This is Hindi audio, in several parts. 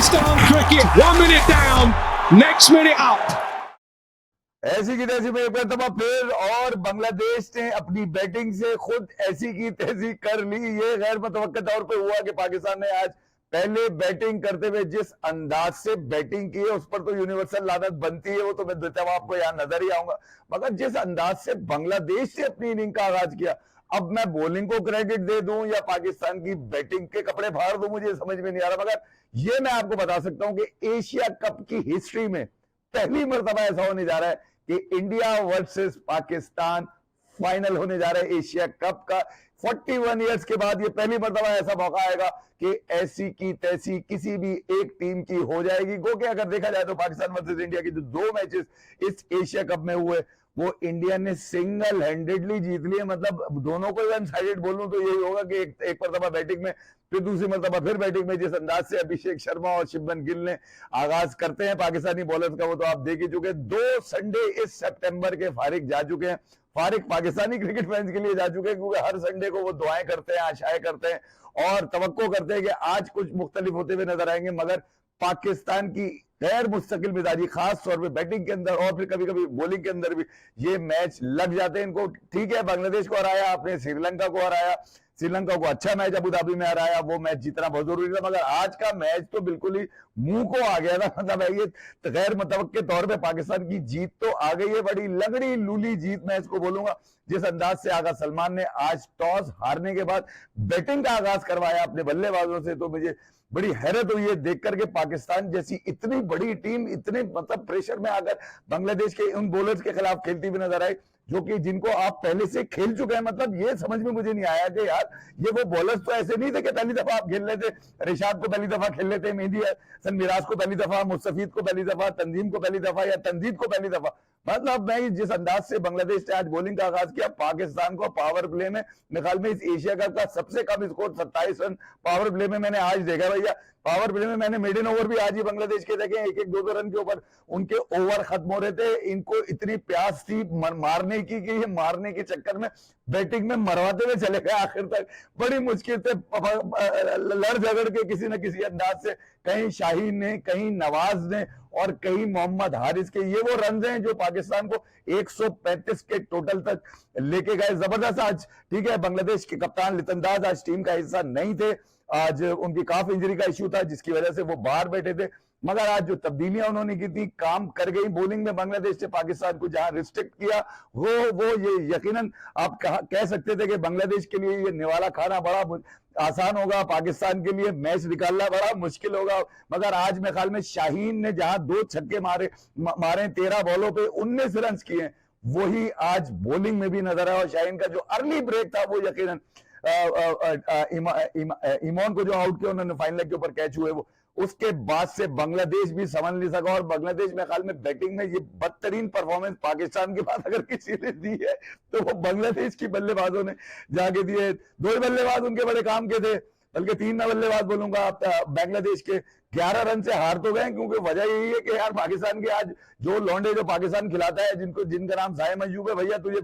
Pakistan cricket, 1 minute down, next minute up. ऐसी की तैसी में एक दफा फिर और बांग्लादेश ने अपनी बैटिंग से खुद ऐसी की तैसी कर ली। ये गैर मुतवक्किल तौर पे हुआ कि पाकिस्तान ने आज पहले बैटिंग करते हुए जिस अंदाज से बैटिंग की है उस पर तो यूनिवर्सल लानत बनती है, वो तो मैं देता हूं आपको यहाँ नजर ही आऊंगा। मगर जिस अंदाज से बांग्लादेश से अपनी इनिंग का आगाज किया, अब मैं बॉलिंग को क्रेडिट दे दूं या पाकिस्तान की बैटिंग के कपड़े फाड़ दूं, मुझे समझ में नहीं आ रहा। मगर ये मैं आपको बता सकता हूं कि एशिया कप की हिस्ट्री में पहली मर्तबा ऐसा होने जा रहा है कि इंडिया वर्सेस पाकिस्तान फाइनल होने जा रहा है एशिया कप का। 41 इयर्स के बाद ये पहली मर्तबा ऐसा मौका आएगा कि ऐसी की तैसी किसी भी एक टीम की हो जाएगी। गो के अगर देखा जाए तो पाकिस्तान वर्सेस इंडिया के जो 2 मैचेस इस एशिया कप में हुए वो इंडिया ने सिंगल हैंडेडली जीत लिए। मतलब दोनों को वन साइडेड बोलूं तो यही होगा कि एक मर्तबा बैटिंग में फिर दूसरी मर्तबा फिर बैटिंग में जिस अंदाज से अभिषेक शर्मा और शुभमन गिल ने आगाज करते हैं पाकिस्तानी बॉलर्स का, वो तो आप देख ही चुके। 2 संडे इस सितंबर के फारिग जा चुके हैं। फारिग पाकिस्तानी क्रिकेट फैंस के लिए जा चुके हैं क्योंकि हर संडे को वो दुआएं करते हैं, आशाएं करते हैं और तवक्को करते हैं कि आज कुछ मुख्तलिफ होते हुए नजर आएंगे। मगर पाकिस्तान की गैर मुस्तकिल मिजाजी खास तौर पे बैटिंग के अंदर और फिर कभी कभी बॉलिंग के अंदर भी ये मैच लग जाते हैं इनको। ठीक है, बांग्लादेश को हराया आपने, श्रीलंका को हराया, श्रीलंका को अच्छा मैच अबू धाबी में हराया, वो मैच जीतना बहुत जरूरी था। मगर आज का मैच तो बिल्कुल ही मुंह को आ गया था। मतलब ये गैर मुतवक्किल तौर पे पाकिस्तान की जीत तो आ गई है, बड़ी लगड़ी लूली जीत मैं इसको बोलूंगा। जिस अंदाज से आगा सलमान ने आज टॉस हारने के बाद बैटिंग का आगाज करवाया अपने बल्लेबाजों से, तो मुझे बड़ी हैरत हुई है देख करके पाकिस्तान जैसी इतनी बड़ी टीम इतने मतलब प्रेशर में आकर बांग्लादेश के उन बॉलर्स के खिलाफ खेलती हुई नजर आई जो कि जिनको आप पहले से खेल चुके हैं। मतलब ये समझ में मुझे नहीं आया कि यार ये वो बॉलर्स तो ऐसे नहीं थे कि पहली दफा आप खेल लेते, रिशाद को पहली दफा खेल लेते, मेहदी हसन मिराज को पहली दफा, मुस्तफीद को पहली दफा, तंजीम को पहली दफा या तंजीद को पहली दफा। मतलब मैं जिस अंदाज से बांग्लादेश ने आज बॉलिंग का आगाज किया, पाकिस्तान को पावर प्ले में मेरे ख्याल में इस एशिया कप का सबसे कम स्कोर 27 रन पावर प्ले में मैंने आज देखा। भैया पावर प्ले में मैंने मेडन ओवर भी आज ही बांग्लादेश के देखे, 1-1, 2-2 रन के ऊपर उनके ओवर खत्म हो रहे थे। इनको इतनी प्यास थी मारने की कि ये मारने के चक्कर में बैटिंग में मरवाते हुए चले गए आखिर तक। बड़ी मुश्किल से लड़ झगड़ के किसी न किसी अंदाज से कहीं शाहीन ने, कहीं नवाज ने और कहीं मोहम्मद हारिस के ये वो रन हैं जो पाकिस्तान को 135 के टोटल तक लेके गए। जबरदस्त आज। ठीक है, बांग्लादेश के कप्तान लितनदाज आज टीम का हिस्सा नहीं थे, आज उनकी काफ इंजरी का इश्यू था जिसकी वजह से वो बाहर बैठे थे। मगर आज जो तब्दीलियां उन्होंने की थी काम कर गई। बॉलिंग में बांग्लादेश ने पाकिस्तान को जहां रिस्ट्रिक्ट किया वो ये यकीनन आप कह सकते थे कि बांग्लादेश के लिए ये निवाला खाना बड़ा आसान होगा, पाकिस्तान के लिए मैच निकालना बड़ा मुश्किल होगा। मगर आज मेरे ख्याल में शाहीन ने जहां 2 छक्के मारे 13 बॉलों पे 19 रन किए, वही आज बॉलिंग में भी नजर आया। और शाहीन का जो अर्ली ब्रेक था वो यकीनन ईमान को जो आउट किया उन्होंने फाइनल लेग के ऊपर कैच हुए, वो उसके बाद से बांग्लादेश भी समझ नहीं सका। और बांग्लादेश में ख्याल में बैटिंग में ये बदतरीन परफॉर्मेंस पाकिस्तान के बाद अगर किसी ने दी है तो वो बांग्लादेश की बल्लेबाजों ने जाके दिए। 2 बल्लेबाज उनके बड़े काम के थे, बल्कि 3 बल्लेबाज बोलूंगा। बांग्लादेश के 11 रन से हार तो गए क्योंकि वजह यही है कि यार पाकिस्तान के आज जो लौंडे जो पाकिस्तान खिलाता है, जिनका नाम साइम अय्यूब है, भैया तुझे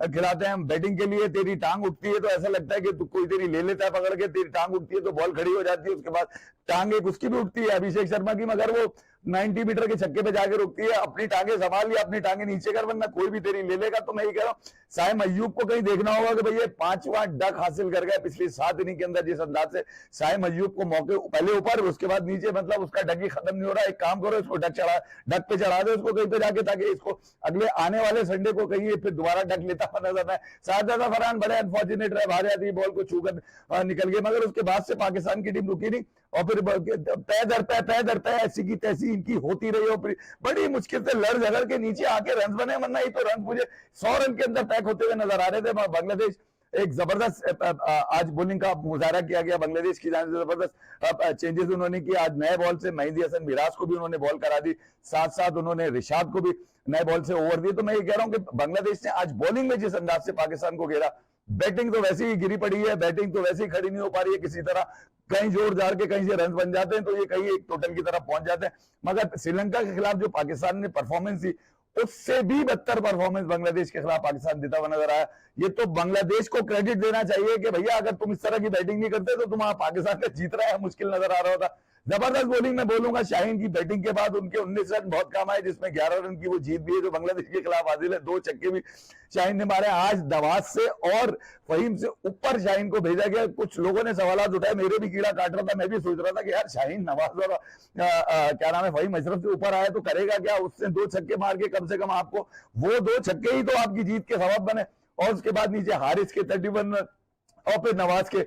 खिलाते हैं हम बैटिंग के लिए, तेरी टांग उठती है तो ऐसा लगता है कि तू कोई तेरी ले लेता है पकड़ के, तेरी टांग उठती है तो बॉल खड़ी हो जाती है, उसके बाद टांग एक उसकी भी उठती है अभिषेक शर्मा की, मगर वो 90 मीटर के छक्के पे जाके रुकती है। अपनी टांगे संभाल लिया, अपनी टांगे नीचे कर, वरना कोई भी तेरी ले लेगा। तो मैं ये कह रहा हूँ साइम अय्यूब को कहीं देखना होगा कि भैया 5वां डक हासिल कर गया पिछली 7 इनिंग के अंदर। जिस अंदाज से साइम अय्यूब को मौके पहले ऊपर उसके बाद नीचे, मतलब उसका डक ही खत्म नहीं हो रहा। एक काम करो, इसको डक पे चढ़ा दो उसको कहीं पे जाके, ताकि इसको अगले आने वाले संडे को कहीं फिर दोबारा डक लेता हुआ नजर आए। साजिदा फरहान बड़े अनफॉर्चुनेट रहे, बाहर जाती बॉल को छूकर निकल गए। मगर उसके बाद से पाकिस्तान की टीम रुकी नहीं और फिर पै दर पै ऐसी की तैसी इनकी होती रही। और बड़ी मुश्किल से लड़ झगड़ के नीचे आके रन बने, वरना ही तो रन मुझे 100 रन के अंदर पैक होते हुए नजर आ रहे थे। बांग्लादेश एक जबरदस्त आज बॉलिंग का मुजाहरा किया गया बांग्लादेश की जान से, जबरदस्त चेंजेस उन्होंने किए। आज नए बॉल से मेहदी हसन मिराज को भी उन्होंने बॉल करा दी, साथ साथ उन्होंने रिशाद को भी नए बॉल से ओवर दिए। तो मैं ये कह रहा हूं कि बांग्लादेश ने आज बॉलिंग में जिस अंदाज से पाकिस्तान को घेरा, बैटिंग तो वैसे ही गिरी पड़ी है, बैटिंग तो वैसे ही खड़ी नहीं हो पा रही है किसी तरह। कहीं जोर जार के कहीं से रन बन जाते हैं तो ये कहीं एक टोटल की तरफ पहुंच जाते हैं। मगर श्रीलंका के खिलाफ जो पाकिस्तान ने परफॉर्मेंस दी, उससे भी बदतर परफॉर्मेंस बांग्लादेश के खिलाफ पाकिस्तान देता हुआ नजर आया। ये तो बांग्लादेश को क्रेडिट देना चाहिए कि भैया अगर तुम इस तरह की बैटिंग नहीं करते तो तुम्हारा पाकिस्तान का जीत रहा है मुश्किल नजर आ रहा होता। जबरदस्त बॉलिंग में बोलूंगा। शाहीन की बैटिंग के बाद उनके 19 रन बहुत काम आए, जिसमें 11 रन की वो जीत भी है जो बांग्लादेश के खिलाफ हासिल है। 2 छक्के भी शाहीन ने मारे। आज नवाज से और फहीम से ऊपर शाहीन को भेजा गया। कुछ लोगों ने सवाल उठाए, मेरे भी कीड़ा काट रहा था, मैं भी सोच रहा था कि यार शाहीन नवाज और क्या नाम है फहीम अशरफ से ऊपर आए तो करेगा क्या। उससे 2 छक्के मार के कम से कम आपको वो 2 छक्के ही तो आपकी जीत के सबब बने। और उसके बाद नीचे हारिस के 31 रन और फिर नवाज के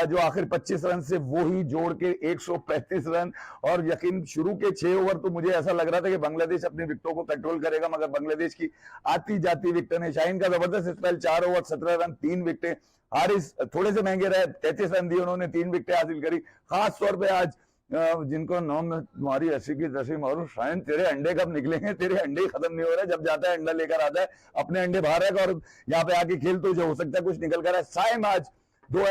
जो आखिर 25 रन से वो ही जोड़ के 135 रन। और यकीन शुरू के 6 ओवर तो मुझे ऐसा लग रहा था कि बांग्लादेश अपनी विकेटों को कंट्रोल करेगा, मगर बांग्लादेश की आती जाती विकेट ने। शाहीन का जबरदस्त स्पेल, 4 ओवर 17 रन 3 विकेटें। हारिस थोड़े से महंगे रहे, 33 रन दिए उन्होंने, 3 विकेटें हासिल करी। खास तौर पे आज जिनको नाम तुम्हारी ऐसी की तैसी मारू, शायद तेरे अंडे कब निकलेंगे, तेरे अंडे ही खत्म नहीं हो रहे। जब जाता है अंडा लेकर आता है, अपने अंडे बाहर है और यहाँ पे आके खेल तो जो हो सकता है कुछ निकल कर है। साइम आज 2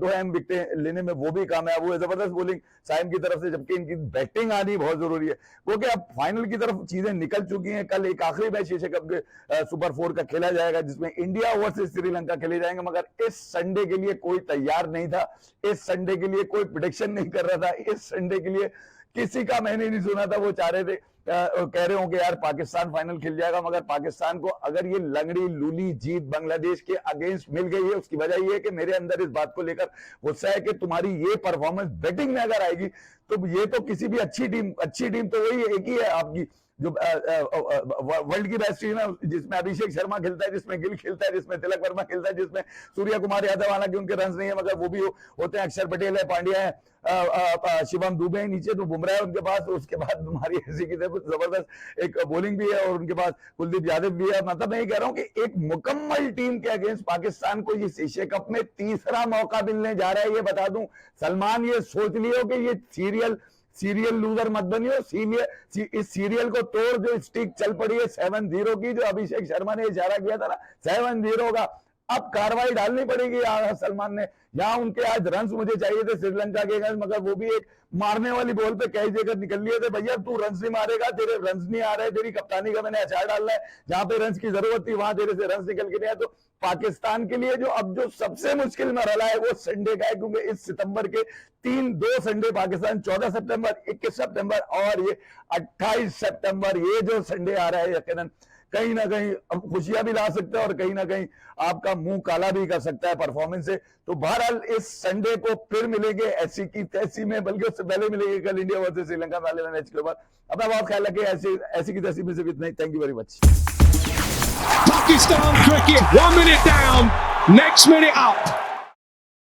अहम विकेटें लेने में वो भी कामयाब हुए। जबरदस्त बॉलिंग साइम की तरफ से, जबकि इनकी बैटिंग आनी बहुत जरूरी है क्योंकि अब फाइनल की तरफ चीजें निकल चुकी हैं। कल एक आखिरी मैच एशिया कप के सुपर 4 का खेला जाएगा जिसमें इंडिया वर्सेस श्रीलंका खेले जाएंगे, मगर इस संडे के लिए कोई तैयार नहीं था, इस संडे के लिए कोई प्रेडिक्शन नहीं कर रहा था, इस संडे के लिए किसी का मैंने नहीं सुना था। वो चाह रहे थे, कह रहे हो कि यार पाकिस्तान फाइनल खेल जाएगा, मगर पाकिस्तान को अगर ये लंगड़ी लूली जीत बांग्लादेश के अगेंस्ट मिल गई है, उसकी वजह ये है कि मेरे अंदर इस बात को लेकर गुस्सा है कि तुम्हारी ये परफॉर्मेंस बैटिंग में अगर आएगी तो ये तो किसी भी अच्छी टीम तो वही एक ही है आपकी जो वर्ल्ड की बेस्ट टीम है, जिसमें अभिषेक शर्मा खेलता है, जिसमें गिल खेलता है, जिसमें तिलक वर्मा खेलता है, जिसमें सूर्य कुमार यादव, हालांकि उनके रन नहीं है मगर वो भी होते हैं, अक्षर पटेल है, पांड्या है, शिवम दुबे है, नीचे तो बुमराह है उनके पास। उसके बाद तुम्हारी ऐसी की जबरदस्त एक बॉलिंग भी है और उनके पास कुलदीप यादव भी है। मतलब मैं ये कह रहा हूं कि एक मुकम्मल टीम के अगेंस्ट पाकिस्तान को इस एशिया कप में तीसरा मौका मिलने जा रहा है। ये बता दूं सलमान, ये सोच लियो कि ये सीरियल लूजर मत बनियो। इस सीरियल को तोड़, जो स्टिक चल पड़ी है 7-0 की, जो अभिषेक शर्मा ने इशारा किया था ना 7-0 का, अब कार्रवाई डालनी पड़ेगी सलमान ने। यहाँ उनके आज रन्स मुझे चाहिए थे श्रीलंका के अगेंस्ट, मगर वो भी एक मारने वाली बॉल पे कैच देकर निकल लिए थे। भैया तू रन्स नहीं मारेगा, तेरे रन्स नहीं आ रहे, तेरी कप्तानी का मैंने अचार डालना है। जहां पे रन्स की जरूरत थी वहां तेरे से रन्स निकल के नहीं आए। तो पाकिस्तान के लिए जो सबसे मुश्किल मरहला है वो संडे का है, क्योंकि इस सितंबर के 2 संडे पाकिस्तान, 14 सितंबर, 21 सितंबर और ये 28 सितंबर, ये जो संडे आ रहा है यकीनन कहीं ना कहीं खुशियां भी ला सकता है और कहीं ना कहीं आपका मुंह काला भी कर सकता है परफॉर्मेंस से। तो बहरहाल इस संडे को फिर मिलेंगे ऐसी की तैसी में, बल्कि उससे पहले मिलेंगे कल इंडिया वर्सेस श्रीलंका वाले मैच के बाद। अपना बहुत ख्याल रखिए। ऐसी की तैसी में सिर्फ इतना ही। Thank you very much. Pakistan cricket, 1 minute down, next minute up.